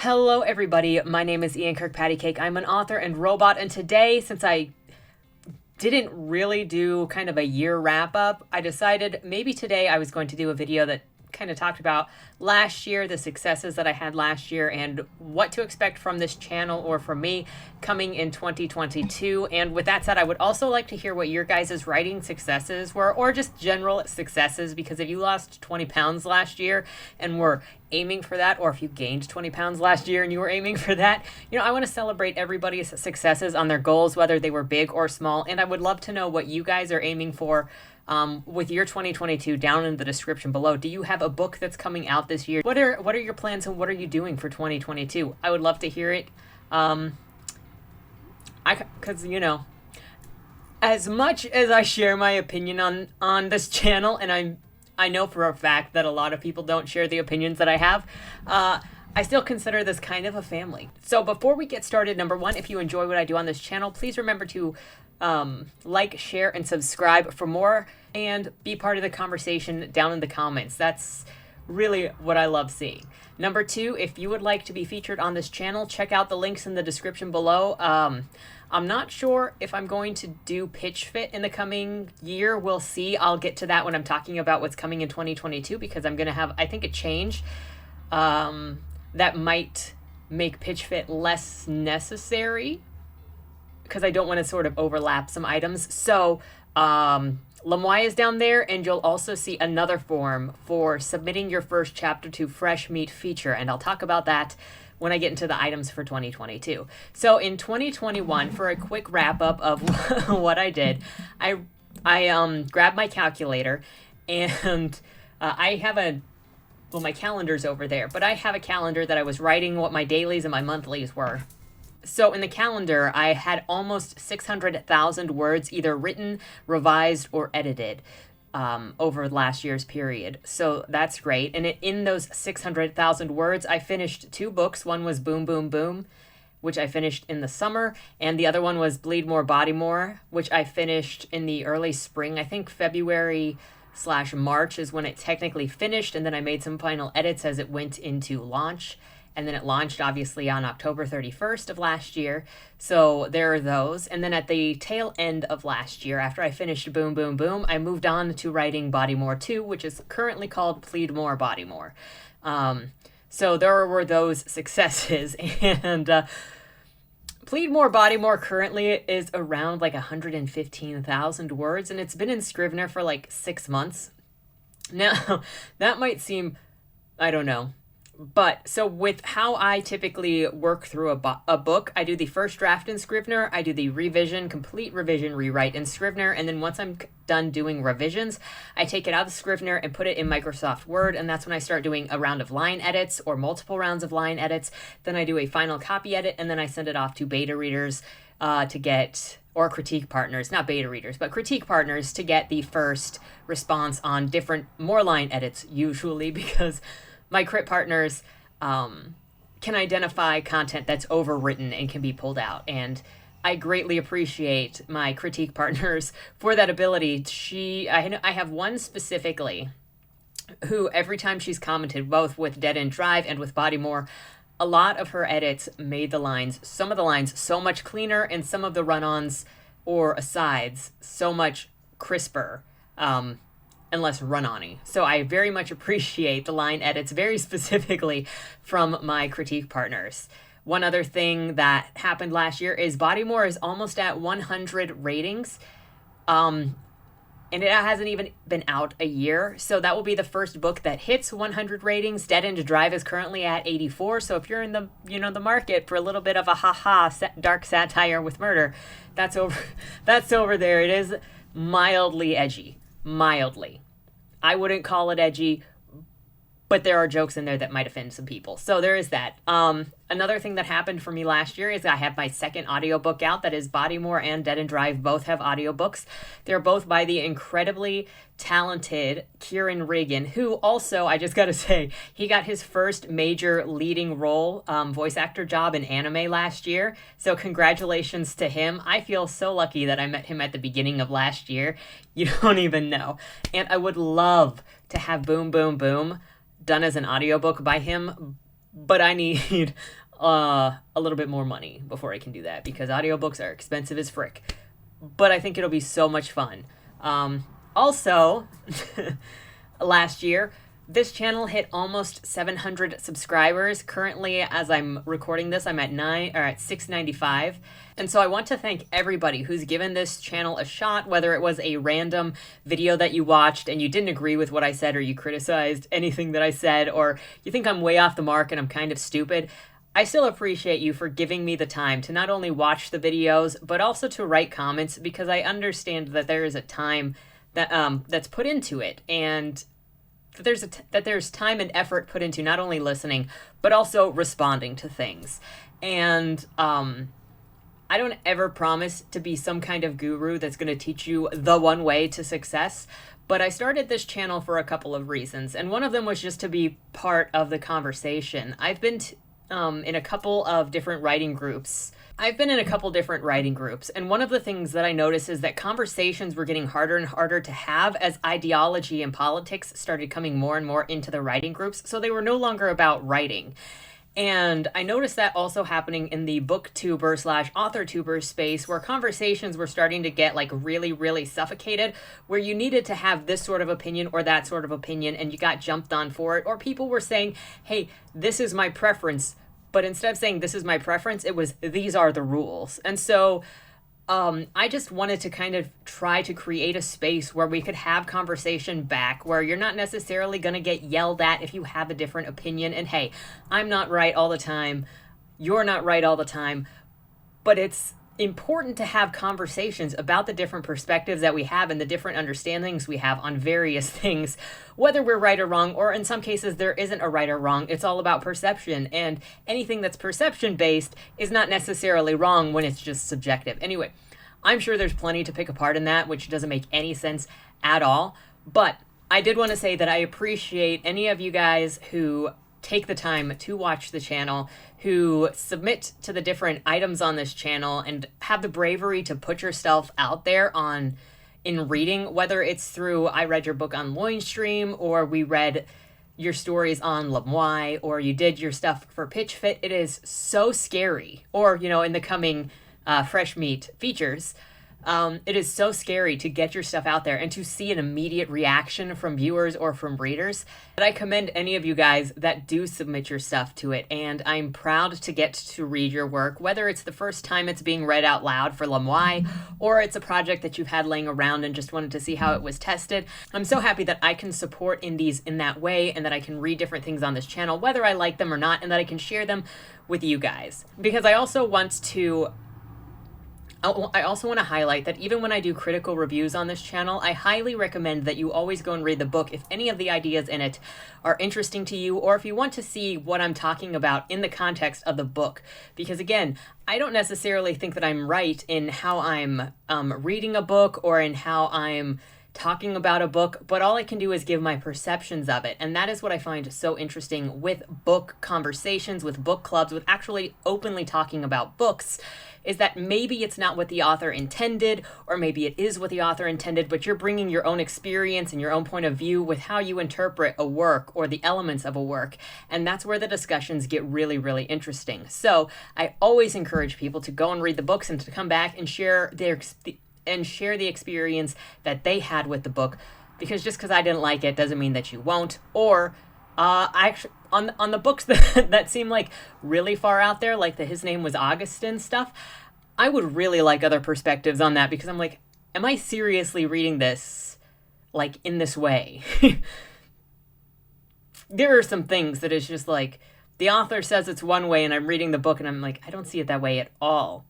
Hello everybody, my name is Ian Kirkpatrick. I'm an author and robot, and today, since I didn't really do kind of a year wrap up, I decided maybe today I was going to do a video that kind of talked about last year, the successes that I had last year, and what to expect from this channel or from me coming in 2022. And with that said, I would also like to hear what your guys' writing successes were, or just general successes, because if you lost 20 pounds last year and were aiming for that, or if you gained 20 pounds last year and you were aiming for that, I want to celebrate everybody's successes on their goals, whether they were big or small. And I would love to know what you guys are aiming for with your 2022 down in the description below. Do you have a book that's coming out this year? What are your plans and what are you doing for 2022? I would love to hear it. Because as much as I share my opinion on this channel, and I know for a fact that a lot of people don't share the opinions that I have, I still consider this kind of a family. So before we get started, number one, if you enjoy what I do on this channel, please remember to like, share, and subscribe for more, and be part of the conversation down in the comments. That's really what I love seeing. Number two, if you would like to be featured on this channel, check out the links in the description below. I'm not sure if I'm going to do Pitch Fit in the coming year. We'll see. I'll get to that when I'm talking about what's coming in 2022, because I'm going to have, I think, a change that might make Pitch Fit less necessary, because I don't want to sort of overlap some items. So Lemoy is down there, and you'll also see another form for submitting your first chapter to Fresh Meat Feature, and I'll talk about that when I get into the items for 2022. So in 2021, for a quick wrap up of what I did, I grabbed my calculator, and I have my calendar's over there, but I have a calendar that I was writing what my dailies and my monthlies were. So in the calendar, I had almost 600,000 words either written, revised, or edited over last year's period. So that's great. And in those 600,000 words, I finished 2 books. One was Boom, Boom, Boom, which I finished in the summer. And the other one was Plead More, More, which I finished in the early spring. I think February/March is when it technically finished. And then I made some final edits as it went into launch. And then it launched, obviously, on October 31st of last year. So there are those. And then at the tail end of last year, after I finished Boom, Boom, Boom, I moved on to writing Body More 2, which is currently called Plead More, Body More. So there were those successes. And Plead More, Body More currently is around like 115,000 words. And it's been in Scrivener for like 6 months. Now, that might seem, I don't know. But so with how I typically work through a book, I do the first draft in Scrivener, I do the complete revision, rewrite in Scrivener, and then once I'm done doing revisions, I take it out of Scrivener and put it in Microsoft Word, and that's when I start doing a round of line edits or multiple rounds of line edits. Then I do a final copy edit, and then I send it off to beta readers or critique partners, not beta readers, but critique partners to get the first response on more line edits, usually, because my crit partners can identify content that's overwritten and can be pulled out. And I greatly appreciate my critique partners for that ability. I have one specifically who, every time she's commented, both with Dead End Drive and with Body More, a lot of her edits made some of the lines so much cleaner, and some of the run-ons or asides so much crisper. And less run-on-y. So I very much appreciate the line edits, very specifically from my critique partners. One other thing that happened last year is Body More is almost at 100 ratings. And it hasn't even been out a year. So that will be the first book that hits 100 ratings. Dead End Drive is currently at 84. So if you're in the market for a little bit of a dark satire with murder, that's over there. It is mildly edgy. Mildly. I wouldn't call it edgy, but there are jokes in there that might offend some people. So there is that. Another thing that happened for me last year is I have my second audiobook out. That is Body More and Dead End Drive both have audiobooks. They're both by the incredibly talented Kieran Regan, who also, I just gotta say, he got his first major leading role voice actor job in anime last year. So congratulations to him. I feel so lucky that I met him at the beginning of last year. You don't even know. And I would love to have Boom Boom Boom done as an audiobook by him, but I need a little bit more money before I can do that, because audiobooks are expensive as frick. But I think it'll be so much fun. Also, last year, this channel hit almost 700 subscribers. Currently, as I'm recording this, I'm at 695. And so I want to thank everybody who's given this channel a shot, whether it was a random video that you watched and you didn't agree with what I said, or you criticized anything that I said, or you think I'm way off the mark and I'm kind of stupid. I still appreciate you for giving me the time to not only watch the videos, but also to write comments, because I understand that there is a time that that's put into it, and that there's time and effort put into not only listening, but also responding to things. And I don't ever promise to be some kind of guru that's going to teach you the one way to success, but I started this channel for a couple of reasons, and one of them was just to be part of the conversation. I've been in a couple of different writing groups. And one of the things that I noticed is that conversations were getting harder and harder to have as ideology and politics started coming more and more into the writing groups, so they were no longer about writing. And I noticed that also happening in the booktuber/authortuber space, where conversations were starting to get like really, really suffocated, where you needed to have this sort of opinion or that sort of opinion, and you got jumped on for it, or people were saying, hey, this is my preference. But instead of saying this is my preference, it was these are the rules. And so I just wanted to kind of try to create a space where we could have conversation back, where you're not necessarily going to get yelled at if you have a different opinion. And hey, I'm not right all the time. You're not right all the time. But it's important to have conversations about the different perspectives that we have and the different understandings we have on various things, whether we're right or wrong, or in some cases there isn't a right or wrong. It's all about perception, and anything that's perception based is not necessarily wrong when it's just subjective. Anyway, I'm sure there's plenty to pick apart in that, which doesn't make any sense at all, but I did want to say that I appreciate any of you guys who take the time to watch the channel, who submit to the different items on this channel, and have the bravery to put yourself out there in reading, whether it's through I read your book on Loinstream, or we read your stories on Lemoy, or you did your stuff for Pitch Fit. It is so scary. Or, in the coming Fresh Meat features, it is so scary to get your stuff out there and to see an immediate reaction from viewers or from readers. And I commend any of you guys that do submit your stuff to it, and I'm proud to get to read your work, whether it's the first time it's being read out loud for Lemoy, or it's a project that you've had laying around and just wanted to see how it was tested. I'm so happy that I can support indies in that way, and that I can read different things on this channel, whether I like them or not, and that I can share them with you guys. Because I also want to highlight that even when I do critical reviews on this channel, I highly recommend that you always go and read the book if any of the ideas in it are interesting to you, or if you want to see what I'm talking about in the context of the book. Because again, I don't necessarily think that I'm right in how I'm reading a book or in how I'm talking about a book, but all I can do is give my perceptions of it. And that is what I find so interesting with book conversations, with book clubs, with actually openly talking about books, is that maybe it's not what the author intended, or maybe it is what the author intended, but you're bringing your own experience and your own point of view with how you interpret a work or the elements of a work. And that's where the discussions get really, really interesting. So I always encourage people to go and read the books and to come back and share the experience that they had with the book, because just because I didn't like it doesn't mean that you won't. Or actually, on the books that seem like really far out there, like the His Name Was Augustine stuff, I would really like other perspectives on that, because I'm like, am I seriously reading this like in this way? There are some things that is just like, the author says it's one way and I'm reading the book and I'm like, I don't see it that way at all.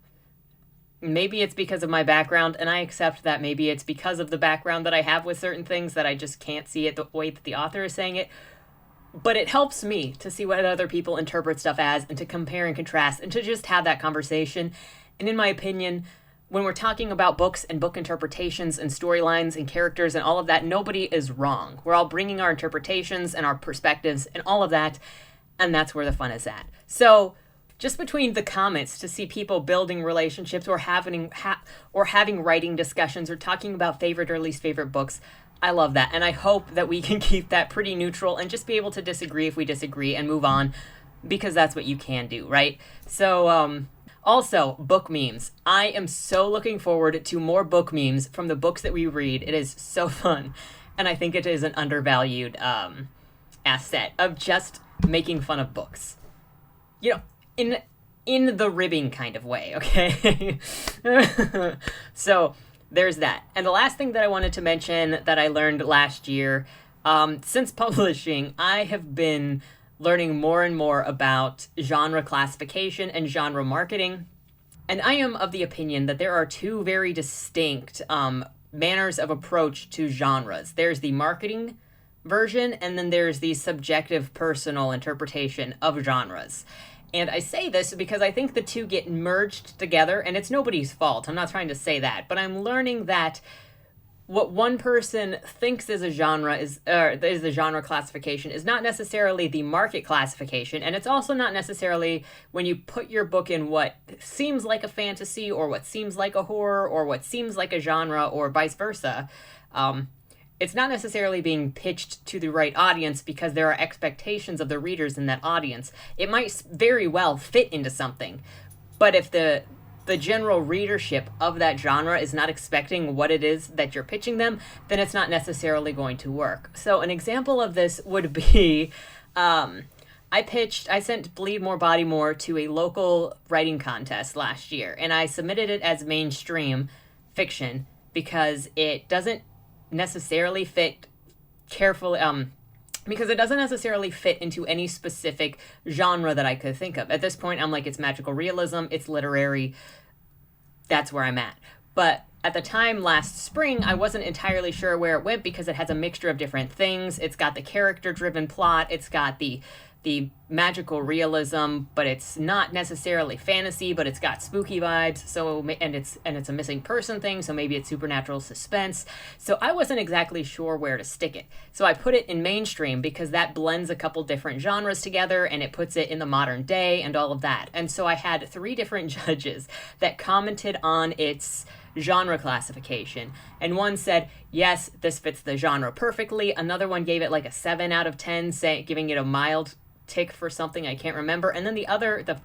Maybe it's because of my background, and I accept that. Maybe it's because of the background that I have with certain things that I just can't see it the way that the author is saying it. But it helps me to see what other people interpret stuff as, and to compare and contrast, and to just have that conversation. And in my opinion, when we're talking about books and book interpretations and storylines and characters and all of that, nobody is wrong. We're all bringing our interpretations and our perspectives and all of that, and that's where the fun is at. So just between the comments, to see people building relationships or having writing discussions or talking about favorite or least favorite books, I love that. And I hope that we can keep that pretty neutral and just be able to disagree if we disagree and move on. because that's what you can do, right? So, also, book memes. I am so looking forward to more book memes from the books that we read. It is so fun. And I think it is an undervalued asset of just making fun of books. You know, in the ribbing kind of way, okay? So, there's that. And the last thing that I wanted to mention that I learned last year, since publishing, I have been learning more and more about genre classification and genre marketing. And I am of the opinion that there are two very distinct manners of approach to genres. There's the marketing version, and then there's the subjective personal interpretation of genres. And I say this because I think the two get merged together, and it's nobody's fault. I'm not trying to say that, but I'm learning that what one person thinks is a genre is the genre classification is not necessarily the market classification, and it's also not necessarily when you put your book in what seems like a fantasy or what seems like a horror or what seems like a genre or vice versa. It's not necessarily being pitched to the right audience because there are expectations of the readers in that audience. It might very well fit into something, but if the general readership of that genre is not expecting what it is that you're pitching them, then it's not necessarily going to work. So an example of this would be, I sent Plead More, Body More to a local writing contest last year, and I submitted it as mainstream fiction because it doesn't necessarily fit because it doesn't necessarily fit into any specific genre that I could think of. At this point, I'm like, it's magical realism, it's literary, that's where I'm at. But at the time last spring, I wasn't entirely sure where it went because it has a mixture of different things. It's got the character-driven plot, it's got the magical realism, but it's not necessarily fantasy, but it's got spooky vibes. So and it's a missing person thing, so maybe it's supernatural suspense. So I wasn't exactly sure where to stick it. So I put it in mainstream because that blends a couple different genres together and it puts it in the modern day and all of that. And so I had 3 different judges that commented on its genre classification, and one said, yes, this fits the genre perfectly. Another one gave it like a 7 out of 10, giving it a mild tick for something I can't remember. And then the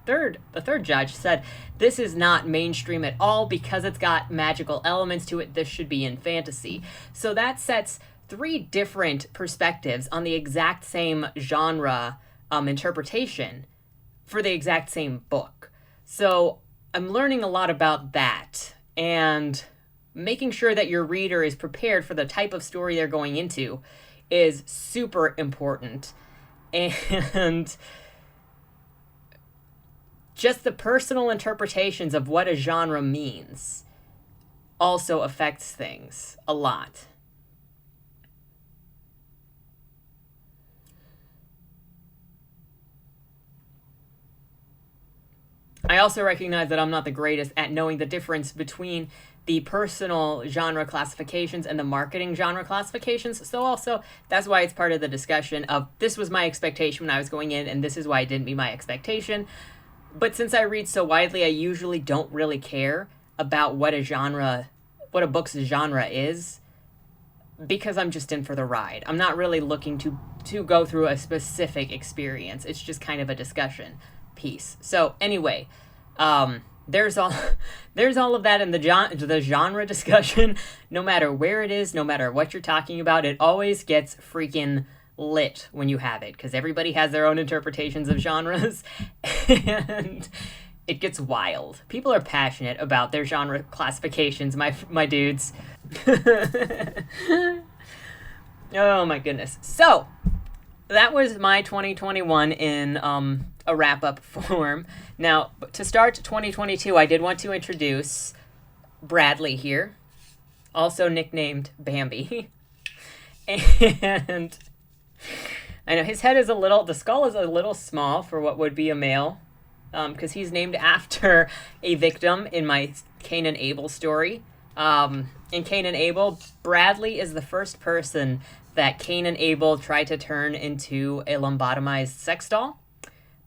third judge said, this is not mainstream at all because it's got magical elements to it. This should be in fantasy. So that sets 3 different perspectives on the exact same genre interpretation for the exact same book. So I'm learning a lot about that and making sure that your reader is prepared for the type of story they're going into is super important. And just the personal interpretations of what a genre means also affects things a lot. I also recognize that I'm not the greatest at knowing the difference between the personal genre classifications and the marketing genre classifications. So also, that's why it's part of the discussion of this was my expectation when I was going in, and this is why it didn't meet my expectation. But since I read so widely, I usually don't really care about what a book's genre is, because I'm just in for the ride. I'm not really looking to go through a specific experience. It's just kind of a discussion piece. So anyway, there's all of that in the genre discussion. No matter where it is, no matter what you're talking about, it always gets freaking lit when you have it, because everybody has their own interpretations of genres, and it gets wild. People are passionate about their genre classifications, my dudes. Oh my goodness. So that was my 2021 in a wrap-up form. Now, to start 2022, I did want to introduce Bradley here, also nicknamed Bambi. And I know his head is the skull is a little small for what would be a male, because he's named after a victim in my Cain and Abel story. In Cain and Abel, Bradley is the first person that Cain and Abel tried to turn into a lobotomized sex doll,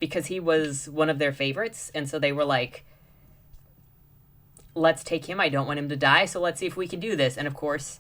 because he was one of their favorites, and so they were like, let's take him, I don't want him to die, so let's see if we can do this. And of course,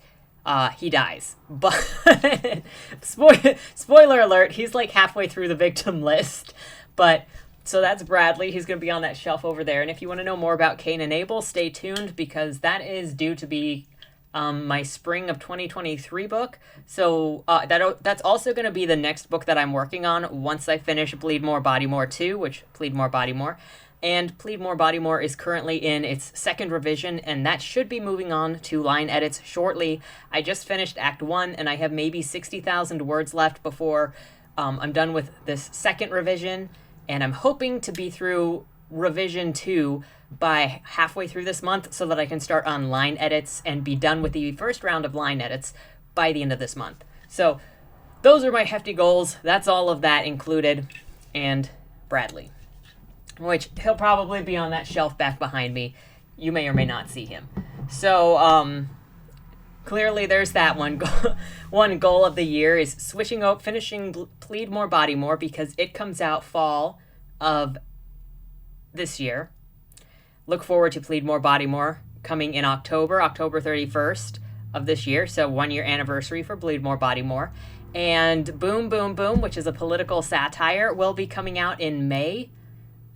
he dies. But spoiler alert, he's like halfway through the victim list. But so that's Bradley. He's going to be on that shelf over there. And if you want to know more about Cain and Abel, stay tuned, because that is due to be my spring of 2023 book. So that's also going to be the next book that I'm working on once I finish Bleed More, Body More 2, which Plead More, Body More. And Plead More, Body More is currently in its second revision, and that should be moving on to line edits shortly. I just finished Act 1, and I have maybe 60,000 words left before I'm done with this second revision, and I'm hoping to be through revision 2 by halfway through this month so that I can start on line edits and be done with the first round of line edits by the end of this month. So those are my hefty goals. That's all of that included. And Bradley, which he'll probably be on that shelf back behind me. You may or may not see him. So clearly there's that one goal. One goal of the year is finishing Plead More, Body More, because it comes out fall of this year. Look forward to Plead More, Body More coming in October 31st of this year. So 1 year anniversary for Plead More, Body More. And Boom, Boom, Boom, which is a political satire, will be coming out in May.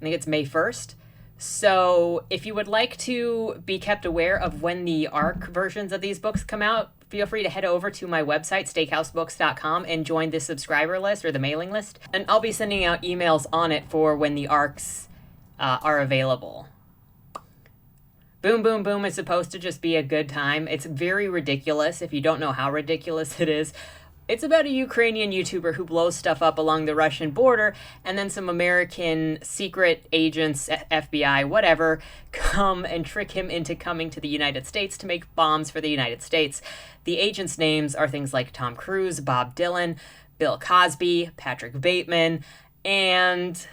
I think it's May 1st. So if you would like to be kept aware of when the ARC versions of these books come out, feel free to head over to my website, steakhousebooks.com, and join the subscriber list or the mailing list. And I'll be sending out emails on it for when the ARCs are available. Boom, Boom, Boom is supposed to just be a good time. It's very ridiculous if you don't know how ridiculous it is. It's about a Ukrainian YouTuber who blows stuff up along the Russian border, and then some American secret agents, FBI, whatever, come and trick him into coming to the United States to make bombs for the United States. The agents' names are things like Tom Cruise, Bob Dylan, Bill Cosby, Patrick Bateman, and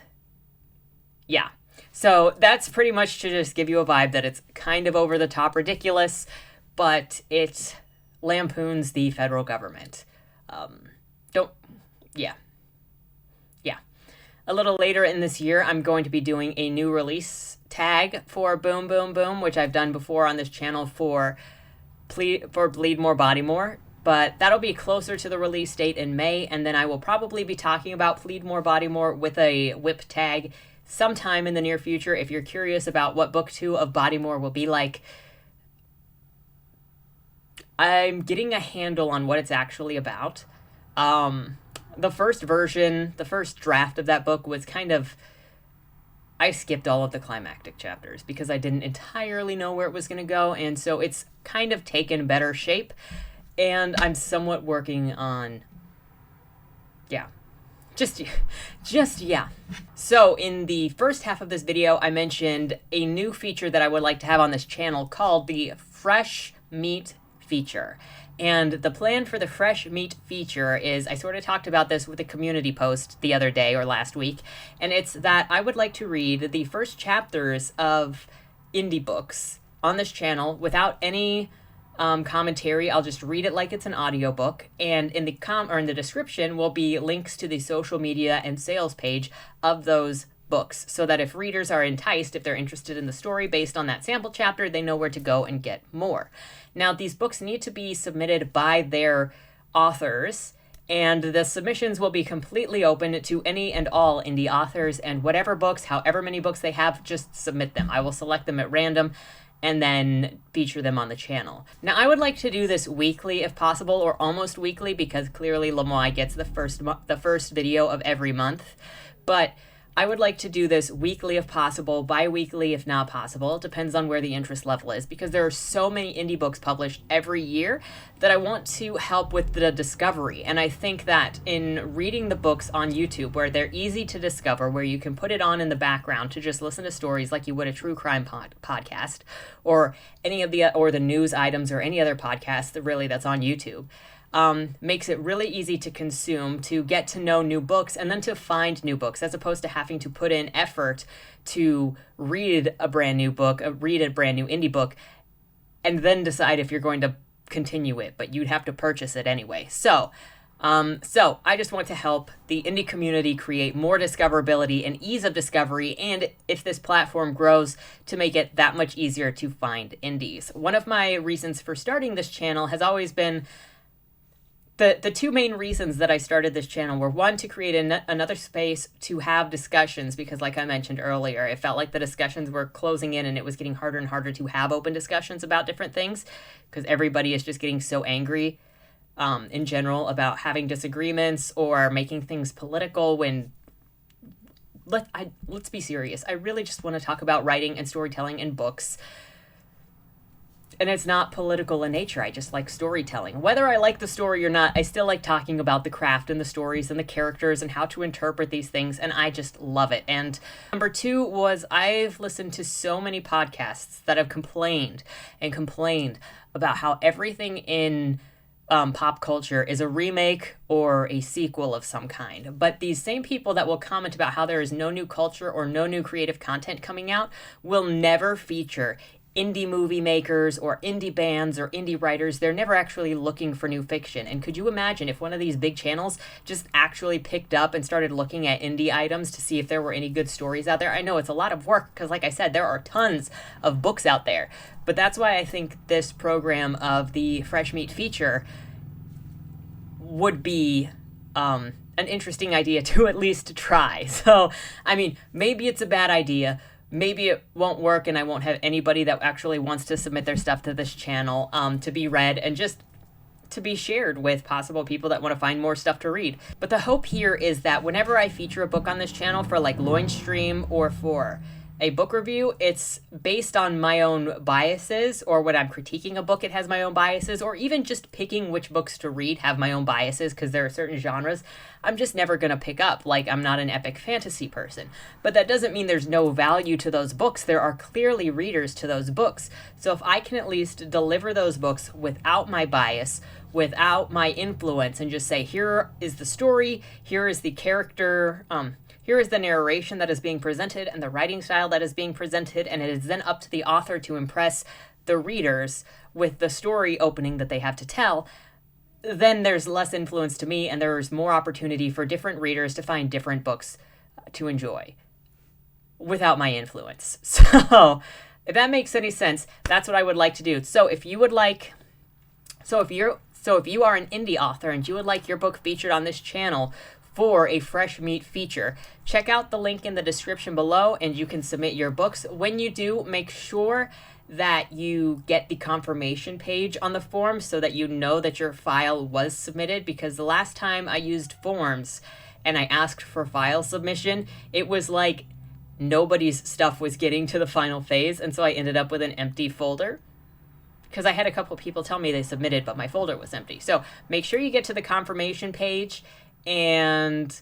yeah. So that's pretty much to just give you a vibe that it's kind of over the top ridiculous, but it lampoons the federal government. Yeah. A little later in this year, I'm going to be doing a new release tag for Boom, Boom, Boom, which I've done before on this channel for Bleed More, Body More. But that'll be closer to the release date in May, and then I will probably be talking about Plead More, Body More with a whip tag sometime in the near future. If you're curious about what book 2 of Body More will be like, I'm getting a handle on what it's actually about. The first version, the first draft of that book was I skipped all of the climactic chapters because I didn't entirely know where it was going to go, and so it's kind of taken better shape, and I'm somewhat working on, yeah. So in the first half of this video, I mentioned a new feature that I would like to have on this channel called the Fresh Meat feature. And the plan for the Fresh Meat feature is, I sort of talked about this with a community post the other day or last week, and it's that I would like to read the first chapters of indie books on this channel without any commentary. I'll just read it like it's an audiobook, and in the in the description will be links to the social media and sales page of those books, so that if readers are enticed, if they're interested in the story based on that sample chapter, they know where to go and get more. Now, these books need to be submitted by their authors, and the submissions will be completely open to any and all indie authors, and whatever books, however many books they have, just submit them. I will select them at random and then feature them on the channel. Now, I would like to do this weekly if possible, or almost weekly, because clearly Lemoy gets the first video of every month, but I would like to do this weekly if possible, bi-weekly if not possible. It depends on where the interest level is, because there are so many indie books published every year that I want to help with the discovery. And I think that in reading the books on YouTube, where they're easy to discover, where you can put it on in the background to just listen to stories like you would a true crime podcast, or any of the news items or any other podcast that's on YouTube, makes it really easy to consume, to get to know new books, and then to find new books, as opposed to having to put in effort to read a brand new book, read a brand new indie book, and then decide if you're going to continue it, but you'd have to purchase it anyway. So I just want to help the indie community create more discoverability and ease of discovery, and if this platform grows, to make it that much easier to find indies. One of my reasons for starting this channel has always been the two main reasons that I started this channel were, one, to create another space to have discussions, because like I mentioned earlier, it felt like the discussions were closing in and it was getting harder and harder to have open discussions about different things, because everybody is just getting so angry in general about having disagreements or making things political when let's be serious. I really just want to talk about writing and storytelling in books. And it's not political in nature. I just like storytelling. Whether I like the story or not, I still like talking about the craft and the stories and the characters and how to interpret these things, and I just love it. And number two was, I've listened to so many podcasts that have complained about how everything in pop culture is a remake or a sequel of some kind. But these same people that will comment about how there is no new culture or no new creative content coming out will never feature indie movie makers or indie bands or indie writers. They're never actually looking for new fiction. And could you imagine if one of these big channels just actually picked up and started looking at indie items to see if there were any good stories out there? I know it's a lot of work because, like I said, there are tons of books out there. But that's why I think this program of the Fresh Meat feature would be an interesting idea to at least try. So, I mean, maybe it's a bad idea. Maybe it won't work and I won't have anybody that actually wants to submit their stuff to this channel to be read and just to be shared with possible people that want to find more stuff to read. But the hope here is that whenever I feature a book on this channel for like Loin Stream or for a book review, it's based on my own biases, or when I'm critiquing a book, it has my own biases, or even just picking which books to read have my own biases, because there are certain genres I'm just never going to pick up. Like, I'm not an epic fantasy person. But that doesn't mean there's no value to those books. There are clearly readers to those books. So if I can at least deliver those books without my bias, without my influence, and just say, here is the story, here is the character, here is the narration that is being presented and the writing style that is being presented, and it is then up to the author to impress the readers with the story opening that they have to tell, then there's less influence to me and there's more opportunity for different readers to find different books to enjoy without my influence. So if that makes any sense, that's what I would like to do. So if you are an indie author and you would like your book featured on this channel for a Fresh Meat feature, check out the link in the description below and you can submit your books. When you do, make sure that you get the confirmation page on the form so that you know that your file was submitted, because the last time I used forms and I asked for file submission, it was like nobody's stuff was getting to the final phase, and so I ended up with an empty folder because I had a couple people tell me they submitted but my folder was empty. So make sure you get to the confirmation page, and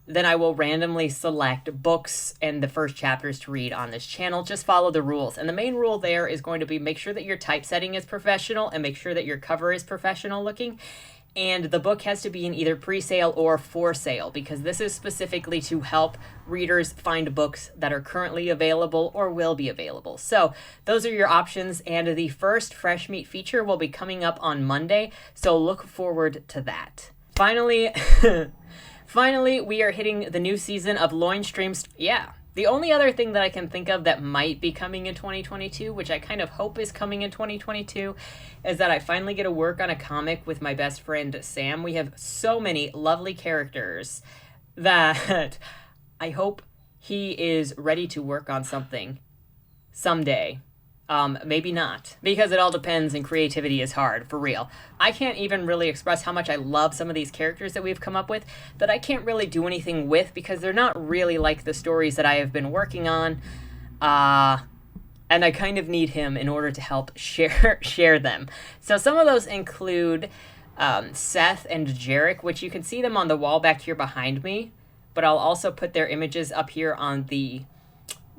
then I will randomly select books and the first chapters to read on this channel. Just follow the rules. And the main rule there is going to be make sure that your typesetting is professional and make sure that your cover is professional looking. And the book has to be in either pre-sale or for sale, because this is specifically to help readers find books that are currently available or will be available. So those are your options, and the first Fresh Meat feature will be coming up on Monday, so look forward to that. Finally, we are hitting the new season of Loin Streams. Yeah. The only other thing that I can think of that might be coming in 2022, which I kind of hope is coming in 2022, is that I finally get to work on a comic with my best friend, Sam. We have so many lovely characters that I hope he is ready to work on something someday. Maybe not, because it all depends and creativity is hard, for real. I can't even really express how much I love some of these characters that we've come up with that I can't really do anything with because they're not really like the stories that I have been working on. And I kind of need him in order to help share them. So some of those include Seth and Jarek, which you can see them on the wall back here behind me, but I'll also put their images up here on the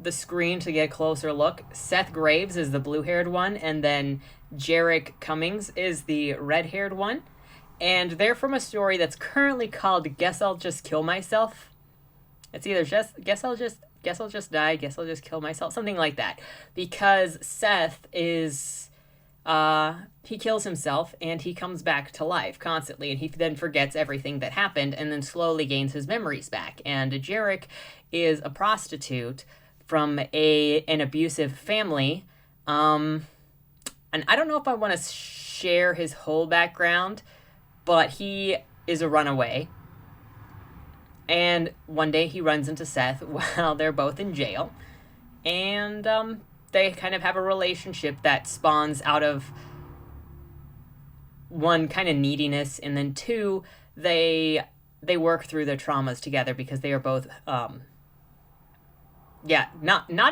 screen to get a closer look. Seth Graves is the blue-haired one, and then Jarek Cummings is the red-haired one. And they're from a story that's currently called Guess I'll Just Kill Myself. It's either Guess I'll Just Die, Guess I'll Just Kill Myself, something like that. Because Seth is he kills himself and he comes back to life constantly, and he then forgets everything that happened and then slowly gains his memories back. And Jarek is a prostitute from an abusive family, and I don't know if I want to share his whole background, but he is a runaway. And one day he runs into Seth while they're both in jail. And they kind of have a relationship that spawns out of, one, kind of neediness, and then two, they work through their traumas together because they are both not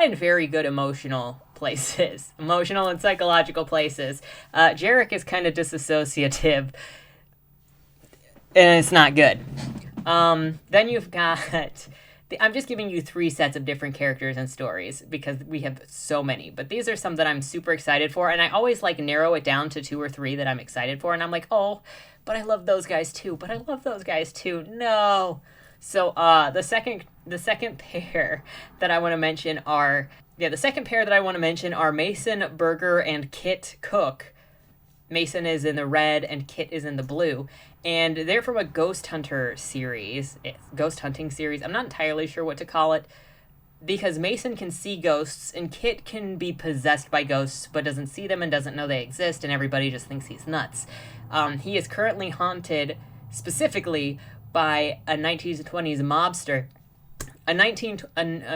in very good emotional places, emotional and psychological places. Jarek is kind of disassociative, and it's not good. Then you've got, I'm just giving you 3 sets of different characters and stories because we have so many, but these are some that I'm super excited for, and I always like narrow it down to 2 or 3 that I'm excited for, and I'm like, oh, but I love those guys too, no. So the second pair that I want to mention are, Mason Berger and Kit Cook. Mason is in the red and Kit is in the blue. And they're from a ghost hunting series. I'm not entirely sure what to call it, because Mason can see ghosts and Kit can be possessed by ghosts but doesn't see them and doesn't know they exist, and everybody just thinks he's nuts. He is currently haunted specifically by a 1920s mobster.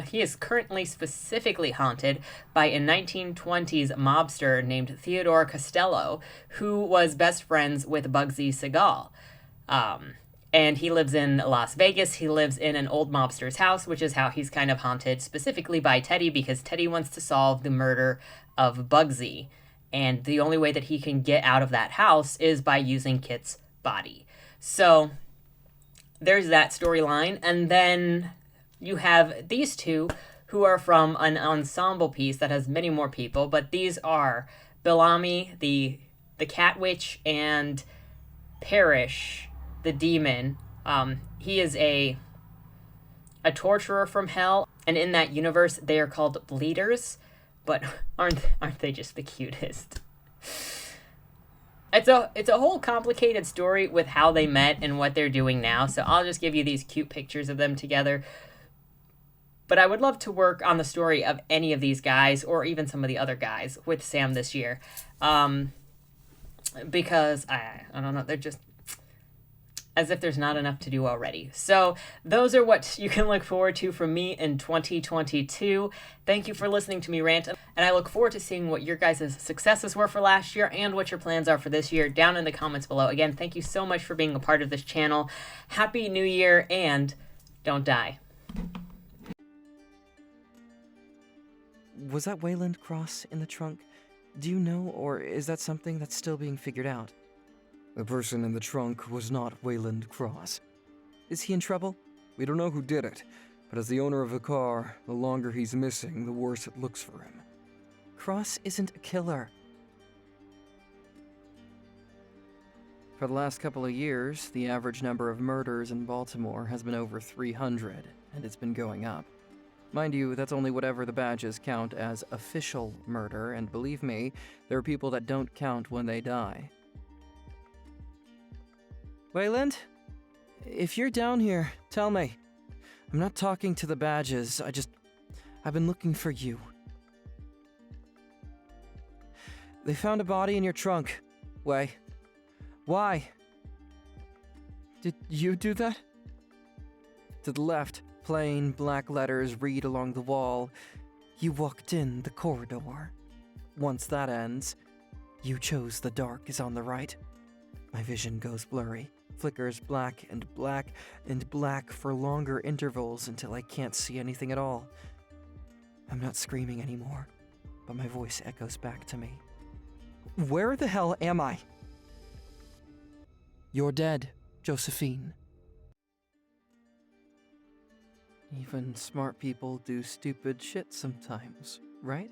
He is currently specifically haunted by a 1920s mobster named Theodore Costello, who was best friends with Bugsy Siegel. And he lives in Las Vegas. He lives in an old mobster's house, which is how he's kind of haunted, specifically by Teddy, because Teddy wants to solve the murder of Bugsy. And the only way that he can get out of that house is by using Kit's body. So there's that storyline. And then you have these two who are from an ensemble piece that has many more people, but these are Bellamy, the cat witch, and Parrish, the demon. He is a torturer from hell, and in that universe they are called bleeders, but aren't they just the cutest? It's a whole complicated story with how they met and what they're doing now, so I'll just give you these cute pictures of them together. But I would love to work on the story of any of these guys, or even some of the other guys, with Sam this year. Because, I don't know, they're just as if there's not enough to do already. So those are what you can look forward to from me in 2022. Thank you for listening to me rant, and I look forward to seeing what your guys' successes were for last year and what your plans are for this year down in the comments below. Again, thank you so much for being a part of this channel. Happy New Year, and don't die. Was that Wayland Cross in the trunk? Do you know, or is that something that's still being figured out? The person in the trunk was not Wayland Cross. Is he in trouble? We don't know who did it, but as the owner of the car, the longer he's missing, the worse it looks for him. Cross isn't a killer. For the last couple of years, the average number of murders in Baltimore has been over 300, and it's been going up. Mind you, that's only whatever the badges count as official murder, and believe me, there are people that don't count when they die. Wayland? If you're down here, tell me. I'm not talking to the badges, I've been looking for you. They found a body in your trunk. Way. Why? Did you do that? To the left. Plain black letters read along the wall. You walked in the corridor. Once that ends, you chose the dark is on the right. My vision goes blurry, flickers black and black and black for longer intervals until I can't see anything at all. I'm not screaming anymore, but my voice echoes back to me. Where the hell am I? You're dead, Josephine. Even smart people do stupid shit sometimes, right?